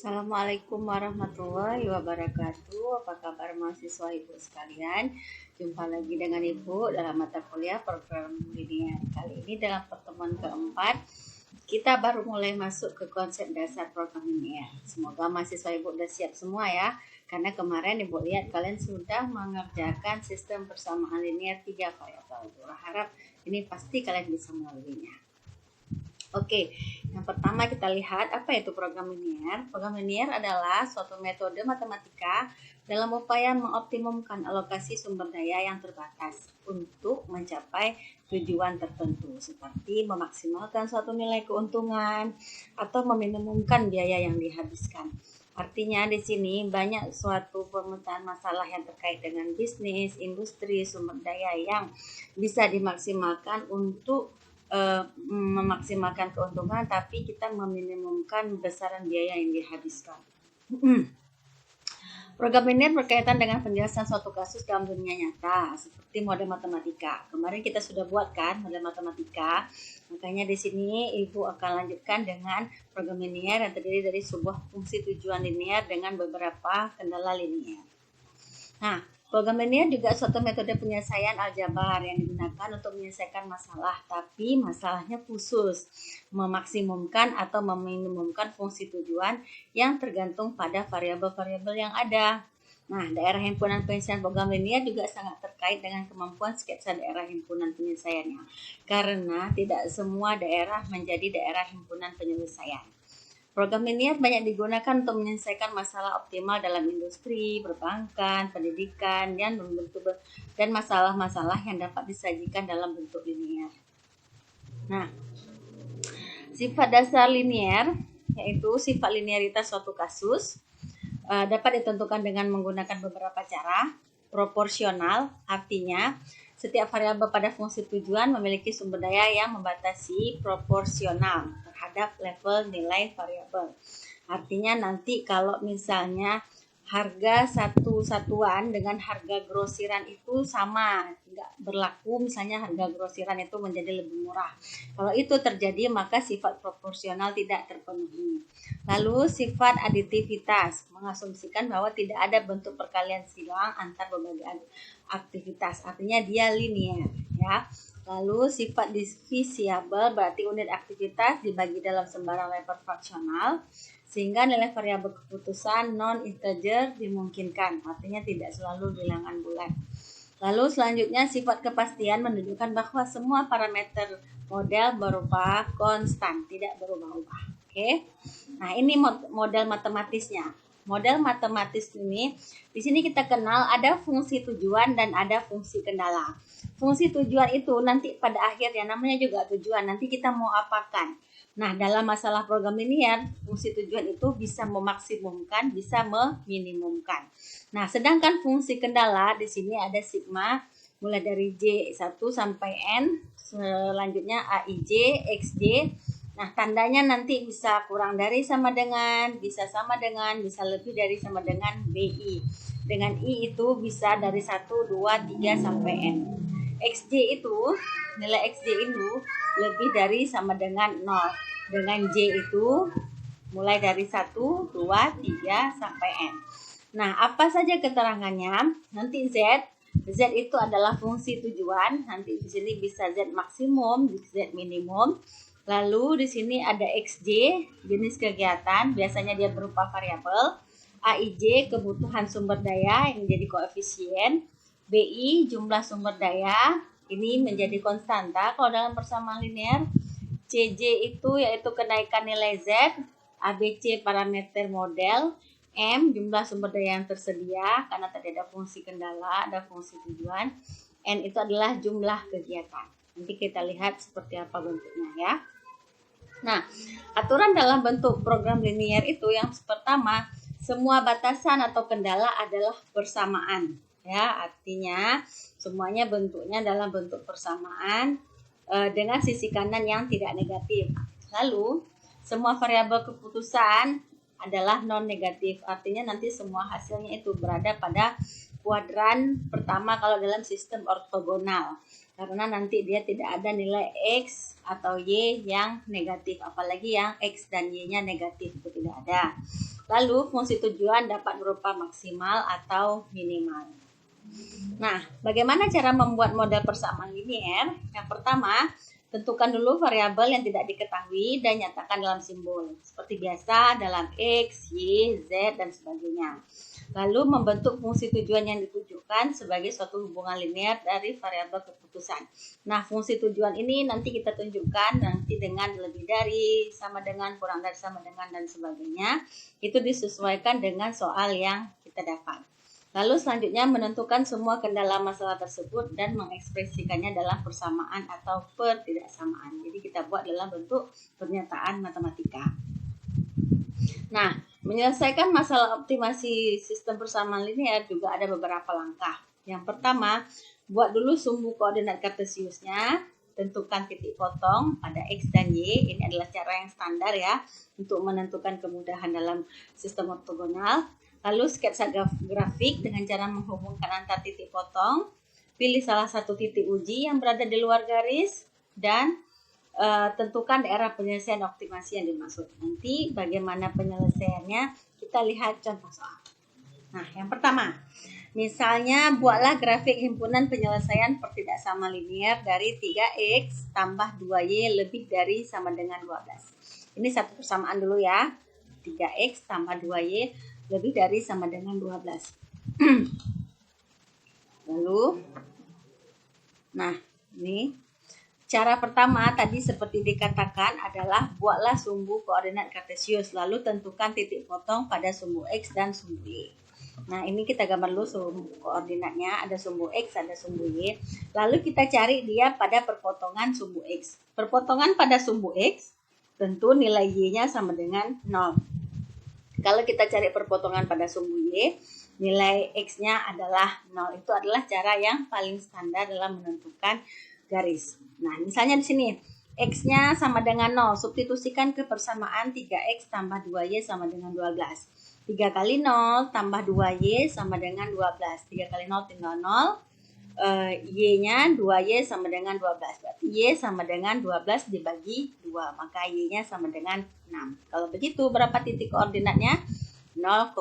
Assalamualaikum warahmatullahi wabarakatuh. Apa kabar mahasiswa Ibu sekalian? Jumpa lagi dengan Ibu dalam mata kuliah program linear. Kali ini dalam pertemuan keempat, kita baru mulai masuk ke konsep dasar program linear. Semoga mahasiswa Ibu sudah siap semua ya. Karena kemarin Ibu lihat kalian sudah mengerjakan sistem persamaan linear 3 variabel. Ibu harap ini pasti kalian bisa melaluinya. Oke, yang pertama kita lihat apa itu program linear. Program linear adalah suatu metode matematika dalam upaya mengoptimumkan alokasi sumber daya yang terbatas untuk mencapai tujuan tertentu, seperti memaksimalkan suatu nilai keuntungan atau meminimumkan biaya yang dihabiskan. Artinya di sini banyak suatu pemetaan masalah yang terkait dengan bisnis, industri, sumber daya yang bisa dimaksimalkan untuk memaksimalkan keuntungan, tapi kita meminimumkan besaran biaya yang dihabiskan. Program linear berkaitan dengan penjelasan suatu kasus dalam dunia nyata, seperti model matematika. Kemarin kita sudah buat kan model matematika, makanya di sini Ibu akan lanjutkan dengan program linear yang terdiri dari sebuah fungsi tujuan linear dengan beberapa kendala linear. Nah, program linear juga suatu metode penyelesaian aljabar yang digunakan untuk menyelesaikan masalah, tapi masalahnya khusus, memaksimumkan atau meminimumkan fungsi tujuan yang tergantung pada variabel-variabel yang ada. Nah, daerah himpunan penyelesaian program linear juga sangat terkait dengan kemampuan sketsa daerah himpunan penyelesaiannya, karena tidak semua daerah menjadi daerah himpunan penyelesaian. Program linear banyak digunakan untuk menyelesaikan masalah optimal dalam industri, perbankan, pendidikan, dan masalah-masalah yang dapat disajikan dalam bentuk linear. Nah, sifat dasar linear yaitu sifat linearitas suatu kasus dapat ditentukan dengan menggunakan beberapa cara. Proporsional, artinya setiap variabel pada fungsi tujuan memiliki sumber daya yang membatasi proporsional terhadap level nilai variabel. Artinya nanti kalau misalnya harga satu satuan dengan harga grosiran itu sama, tidak berlaku misalnya harga grosiran itu menjadi lebih murah. Kalau itu terjadi maka sifat proporsional tidak terpenuhi. Lalu sifat aditivitas mengasumsikan bahwa tidak ada bentuk perkalian silang antar berbagai aktivitas, artinya dia linear ya. Lalu sifat divisiable berarti unit aktivitas dibagi dalam sembarang level fraksional sehingga nilai variabel keputusan non-integer dimungkinkan, artinya tidak selalu bilangan bulat. Lalu selanjutnya sifat kepastian menunjukkan bahwa semua parameter model berupa konstan, tidak berubah-ubah. Oke. Nah, ini model matematisnya. Model matematis ini di sini kita kenal ada fungsi tujuan dan ada fungsi kendala. Fungsi tujuan itu nanti pada akhirnya namanya juga tujuan, nanti kita mau apakan. Nah, dalam masalah program linear, fungsi tujuan itu bisa memaksimumkan, bisa meminimumkan. Nah, sedangkan fungsi kendala di sini ada sigma mulai dari J1 sampai N, selanjutnya AIJ, XJ. Nah, tandanya nanti bisa kurang dari sama dengan, bisa sama dengan, bisa lebih dari sama dengan BI. Dengan I itu bisa dari 1, 2, 3 sampai N. XJ itu, nilai XJ itu lebih dari sama dengan 0. Dengan J itu mulai dari 1, 2, 3 sampai N. Nah, apa saja keterangannya? Nanti Z itu adalah fungsi tujuan. Nanti di sini bisa Z maksimum, Z minimum. Lalu di sini ada XJ, jenis kegiatan, biasanya dia berupa variabel. AIJ, kebutuhan sumber daya yang menjadi koefisien. BI, jumlah sumber daya, ini menjadi konstanta kalau dalam persamaan linear. CJ itu yaitu kenaikan nilai Z, ABC parameter model, M jumlah sumber daya yang tersedia karena tadi ada fungsi kendala, ada fungsi tujuan, N itu adalah jumlah kegiatan. Nanti kita lihat seperti apa bentuknya ya. Nah, aturan dalam bentuk program linear itu yang pertama, semua batasan atau kendala adalah bersamaan. Ya, artinya semuanya bentuknya dalam bentuk persamaan dengan sisi kanan yang tidak negatif. Lalu, semua variabel keputusan adalah non negatif. Artinya nanti semua hasilnya itu berada pada kuadran pertama kalau dalam sistem ortogonal. Karena nanti dia tidak ada nilai X atau Y yang negatif, apalagi yang X dan Y-nya negatif, itu tidak ada. Lalu fungsi tujuan dapat berupa maksimal atau minimal. Nah, bagaimana cara membuat model persamaan linier? Yang pertama, tentukan dulu variabel yang tidak diketahui dan nyatakan dalam simbol. Seperti biasa dalam X, Y, Z, dan sebagainya. Lalu membentuk fungsi tujuan yang ditujukan sebagai suatu hubungan linear dari variabel keputusan. Nah, fungsi tujuan ini nanti kita tunjukkan nanti dengan lebih dari, sama dengan, kurang dari, sama dengan, dan sebagainya. Itu disesuaikan dengan soal yang kita dapat. Lalu selanjutnya menentukan semua kendala masalah tersebut dan mengekspresikannya dalam persamaan atau pertidaksamaan. Jadi kita buat dalam bentuk pernyataan matematika. Nah, menyelesaikan masalah optimasi sistem persamaan linear juga ada beberapa langkah. Yang pertama, buat dulu sumbu koordinat kartesiusnya, tentukan titik potong pada X dan Y. Ini adalah cara yang standar ya untuk menentukan kemudahan dalam sistem ortogonal. Lalu sketsa grafik dengan cara menghubungkan antar titik potong. Pilih salah satu titik uji yang berada di luar garis dan tentukan daerah penyelesaian optimasi yang dimaksud. Nanti bagaimana penyelesaiannya kita lihat contoh soal. Nah, yang pertama, misalnya buatlah grafik himpunan penyelesaian pertidaksamaan linear dari 3x tambah 2y lebih dari sama dengan 12. Ini satu persamaan dulu ya. 3x tambah 2y lebih dari sama dengan 12. Lalu, nah ini cara pertama tadi seperti dikatakan adalah buatlah sumbu koordinat kartesius, lalu tentukan titik potong pada sumbu X dan sumbu Y. Nah ini kita gambar dulu sumbu koordinatnya, ada sumbu X, ada sumbu Y. Lalu kita cari dia pada perpotongan sumbu X. Perpotongan pada sumbu X, tentu nilai Y-nya sama dengan 0. Kalau kita cari perpotongan pada sumbu Y, nilai X-nya adalah 0. Itu adalah cara yang paling standar dalam menentukan garis. Nah, misalnya di sini, X-nya sama dengan 0. Substitusikan ke persamaan 3X tambah 2Y sama dengan 12. 3 kali 0 tambah 2Y sama dengan 12. 3 kali 0 tinggal 0. Y-nya 2Y sama dengan 12. Berarti Y sama dengan 12 dibagi 2. Maka Y-nya sama dengan 6. Kalau begitu berapa titik koordinatnya? 0,6.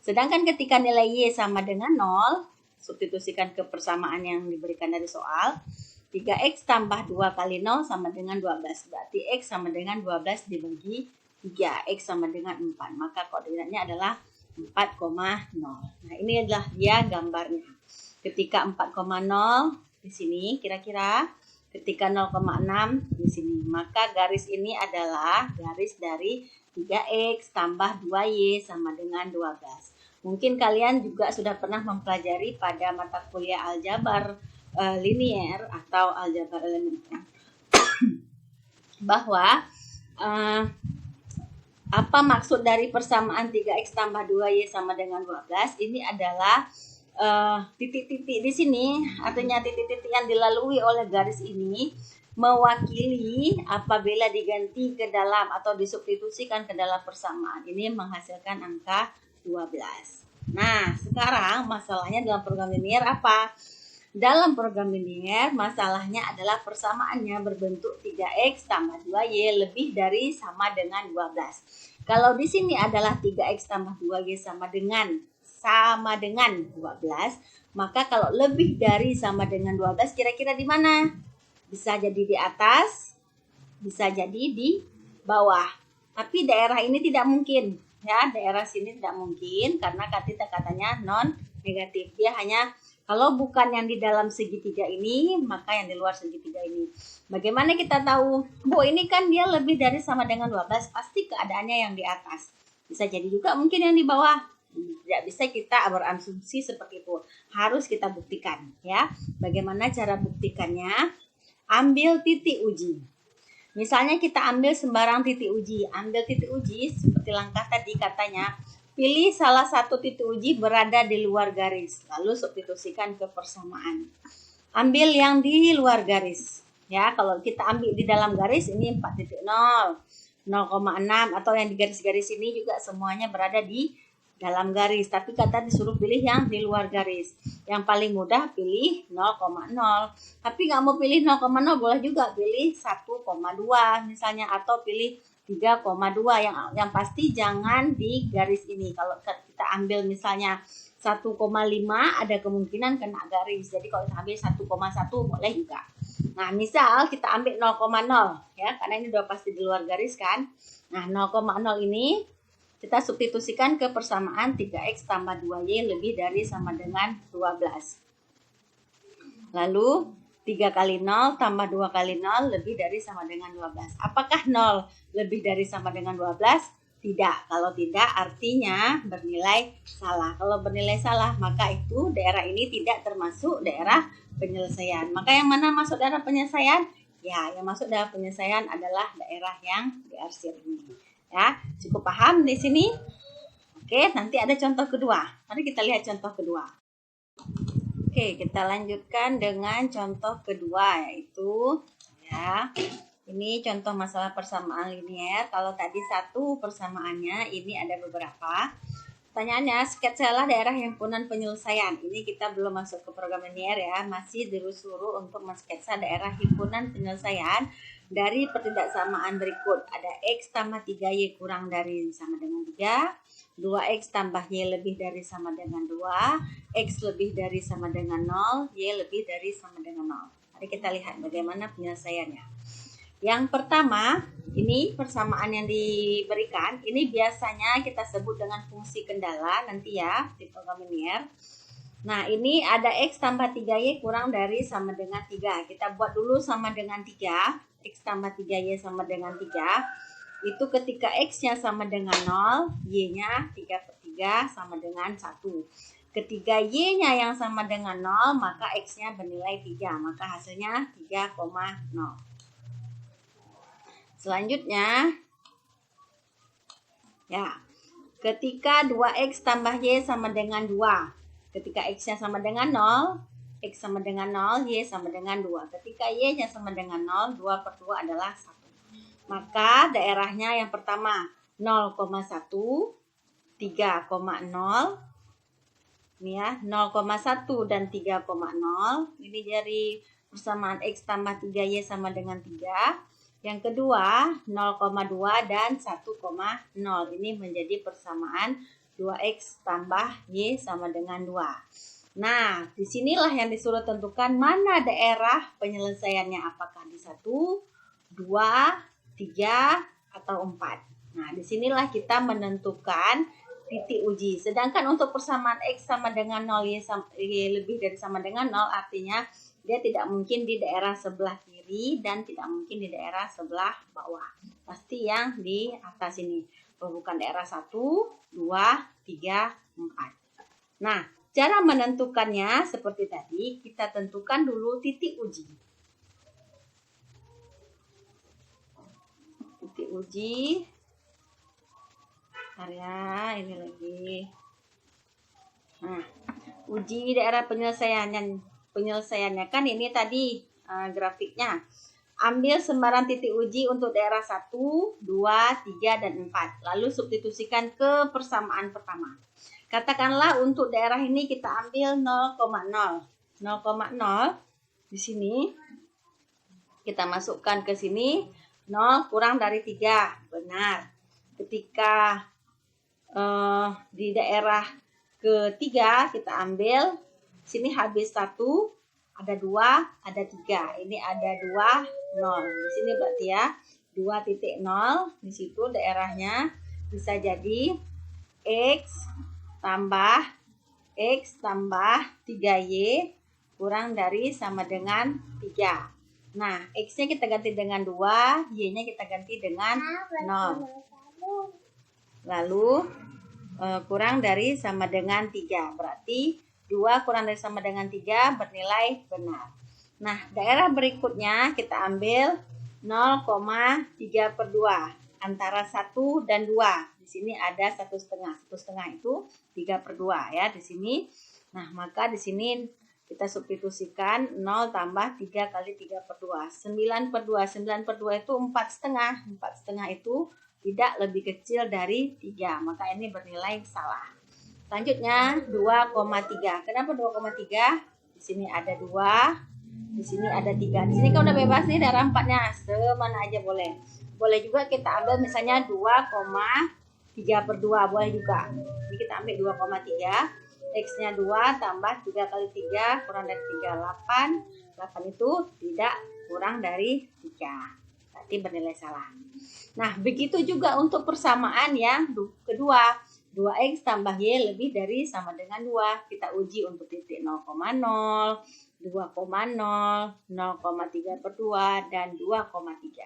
Sedangkan ketika nilai Y sama dengan 0, substitusikan ke persamaan yang diberikan dari soal. 3X tambah 2 kali 0 sama dengan 12. Berarti X sama dengan 12 dibagi 3. X sama dengan 4. Maka koordinatnya adalah 4,0. Nah ini adalah dia gambarnya. Ketika 4,0 di sini kira-kira, ketika 0,6 di sini. Maka garis ini adalah garis dari 3X tambah 2Y sama dengan 12. Mungkin kalian juga sudah pernah mempelajari pada mata kuliah aljabar linier atau aljabar elementer bahwa apa maksud dari persamaan 3X tambah 2Y sama dengan 12? Ini adalah titik-titik di sini, artinya titik-titik yang dilalui oleh garis ini mewakili apabila diganti ke dalam atau disubstitusikan ke dalam persamaan ini menghasilkan angka 12. Nah, sekarang masalahnya dalam program linear apa? Dalam program linear masalahnya adalah persamaannya berbentuk 3X tambah 2Y lebih dari sama dengan 12. Kalau di sini adalah 3X tambah 2Y sama dengan 12, maka kalau lebih dari sama dengan 12 kira-kira di mana? Bisa jadi di atas, bisa jadi di bawah. Tapi daerah ini tidak mungkin, ya. Daerah sini tidak mungkin karena katanya non negatif. Dia hanya kalau bukan yang di dalam segitiga ini, maka yang di luar segitiga ini. Bagaimana kita tahu? Bu, ini kan dia lebih dari sama dengan 12, pasti keadaannya yang di atas. Bisa jadi juga mungkin yang di bawah. Tidak bisa kita berasumsi seperti itu. Harus kita buktikan, ya. Bagaimana cara buktikannya? Ambil titik uji. Misalnya kita ambil sembarang titik uji. Ambil titik uji seperti langkah tadi katanya. Pilih salah satu titik uji berada di luar garis. Lalu substitusikan ke persamaan. Ambil yang di luar garis. Ya, kalau kita ambil di dalam garis ini 4.0, 0,6 atau yang di garis-garis ini juga semuanya berada di dalam garis, tapi kata disuruh pilih yang di luar garis. Yang paling mudah pilih 0,0. Tapi nggak mau pilih 0,0 boleh juga pilih 1,2 misalnya, atau pilih 3,2. Yang pasti jangan di garis ini. Kalau kita ambil misalnya 1,5 ada kemungkinan kena garis. Jadi kalau kita ambil 1,1 boleh juga. Nah, misal kita ambil 0,0 ya, karena ini udah pasti di luar garis kan. Nah, 0,0 ini kita substitusikan ke persamaan 3x tambah 2y lebih dari sama dengan 12. Lalu 3 kali 0 tambah 2 kali 0 lebih dari sama dengan 12. Apakah 0 lebih dari sama dengan 12? Tidak. Kalau tidak artinya bernilai salah. Kalau bernilai salah maka itu daerah ini tidak termasuk daerah penyelesaian. Maka yang mana masuk daerah penyelesaian? Ya, yang masuk daerah penyelesaian adalah daerah yang diarsir ini. Ya, cukup paham di sini? Oke, nanti ada contoh kedua. Mari kita lihat contoh kedua. Oke, kita lanjutkan dengan contoh kedua, yaitu ya, ini contoh masalah persamaan linier. Kalau tadi satu persamaannya, ini ada beberapa. Pertanyaannya, sketsalah daerah himpunan penyelesaian. Ini kita belum masuk ke program linier ya, masih disuruh untuk mensketsa daerah himpunan penyelesaian dari pertidaksamaan berikut. Ada X tambah 3Y kurang dari sama dengan 3, 2X tambah Y lebih dari sama dengan 2, X lebih dari sama dengan 0, Y lebih dari sama dengan 0. Mari kita lihat bagaimana penyelesaiannya. Yang pertama, ini persamaan yang diberikan, ini biasanya kita sebut dengan fungsi kendala nanti ya di program linier. Nah, ini ada X tambah 3Y kurang dari sama dengan 3. Kita buat dulu sama dengan 3. X tambah 3Y sama dengan 3. Itu ketika X-nya sama dengan 0, Y-nya 3/3 sama dengan 1. Ketika Y-nya yang sama dengan 0, maka X-nya bernilai 3. Maka hasilnya 3,0. Selanjutnya, ya, ketika 2X tambah Y sama dengan 2. Ketika X-nya sama dengan 0, X sama dengan 0, Y sama dengan 2. Ketika Y-nya sama dengan 0, 2/2 adalah 1. Maka daerahnya yang pertama 0,1, 3,0. Ini ya, 0,1 dan 3,0. Ini dari persamaan X tambah 3Y sama dengan 3. Yang kedua 0,2 dan 1,0. Ini menjadi persamaan 2X tambah Y sama dengan 2. Nah, disinilah yang disuruh tentukan mana daerah penyelesaiannya. Apakah di 1, 2, 3, atau 4. Nah, disinilah kita menentukan titik uji. Sedangkan untuk persamaan X sama dengan 0, Y lebih dari sama dengan 0, artinya dia tidak mungkin di daerah sebelah kiri dan tidak mungkin di daerah sebelah bawah. Pasti yang di atas ini. Bukan daerah 1, 2, 3, 4. Nah, cara menentukannya seperti tadi, kita tentukan dulu titik uji. Titik uji. Area ini lagi. Nah, uji daerah penyelesaiannya kan ini tadi grafiknya. Ambil sembarang titik uji untuk daerah 1, 2, 3, dan 4. Lalu substitusikan ke persamaan pertama. Katakanlah untuk daerah ini kita ambil 0,0. 0,0 di sini. Kita masukkan ke sini. 0 kurang dari 3. Benar. Ketika di daerah ketiga kita ambil. Sini habis 1. Ada 2, ada 3. Ini ada 2, 0. Di sini berarti ya 2.0. Di situ daerahnya bisa jadi X tambah 3Y kurang dari sama dengan 3. Nah, X-nya kita ganti dengan 2, Y-nya kita ganti dengan 0. Lalu kurang dari sama dengan 3. Berarti 2 kurang dari sama dengan 3 bernilai benar. Nah, daerah berikutnya kita ambil 0,3/2 antara 1 dan 2. Di sini ada 1,5. 1,5 itu 3/2 ya di sini. Nah, maka di sini kita substitusikan 0 tambah 3 kali 3/2. 9/2. 9/2 itu 4,5. 4,5 itu tidak lebih kecil dari 3. Maka ini bernilai salah. Selanjutnya 2,3. Kenapa 2,3? Di sini ada 2, di sini ada 3. Di sini kan udah bebas nih daerah 4-nya. Semana aja boleh. Boleh juga kita ambil misalnya 2,3/2, boleh juga. Jadi kita ambil 2,3, X-nya 2 tambah 3 kali 3 kurang dari 3, 8. 8 itu tidak kurang dari 3. Berarti bernilai salah. Nah, begitu juga untuk persamaan yang kedua. 2X tambah Y lebih dari sama dengan 2. Kita uji untuk titik 0,0, 2,0, 0,3/2, dan 2,3.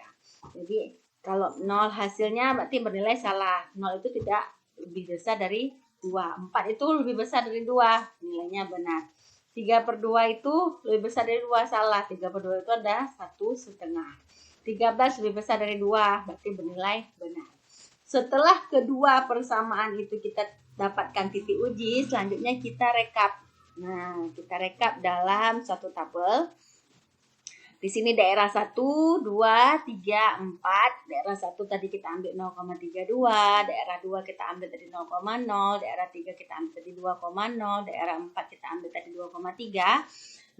Jadi, kalau 0 hasilnya berarti bernilai salah. 0 itu tidak lebih besar dari 2. 4 itu lebih besar dari 2. Nilainya benar. 3/2 itu lebih besar dari 2. Salah. 3/2 itu ada 1,5. 13 lebih besar dari 2. Berarti bernilai benar. Setelah kedua persamaan itu kita dapatkan titik uji, selanjutnya kita rekap. Nah, kita rekap dalam satu tabel. Di sini daerah 1, 2, 3, 4. Daerah 1 tadi kita ambil 0,32, daerah 2 kita ambil tadi 0,0, daerah 3 kita ambil tadi 2,0, daerah 4 kita ambil tadi 2,3.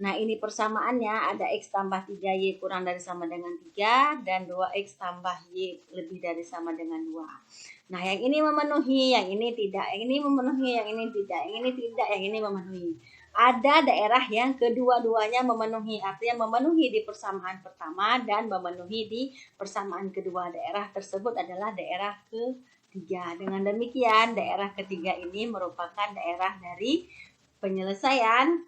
Nah, ini persamaannya ada X tambah 3Y kurang dari sama dengan 3 dan 2X tambah Y lebih dari sama dengan 2. Nah, yang ini memenuhi, yang ini tidak, yang ini memenuhi, yang ini tidak, yang ini tidak, yang ini memenuhi. Ada daerah yang kedua-duanya memenuhi, artinya memenuhi di persamaan pertama dan memenuhi di persamaan kedua. Daerah tersebut adalah daerah ketiga. Dengan demikian, daerah ketiga ini merupakan daerah dari penyelesaian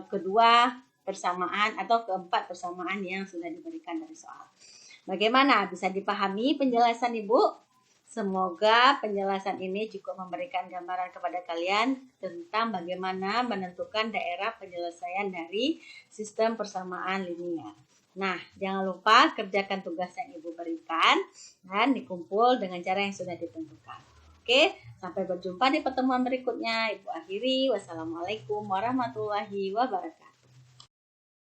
kedua persamaan atau keempat persamaan yang sudah diberikan dari soal. Bagaimana? Bisa dipahami penjelasan Ibu? Semoga penjelasan ini cukup memberikan gambaran kepada kalian tentang bagaimana menentukan daerah penyelesaian dari sistem persamaan linear. Nah, jangan lupa kerjakan tugas yang Ibu berikan dan dikumpul dengan cara yang sudah ditentukan. Oke, sampai berjumpa di pertemuan berikutnya. Ibu akhiri. Wassalamualaikum warahmatullahi wabarakatuh.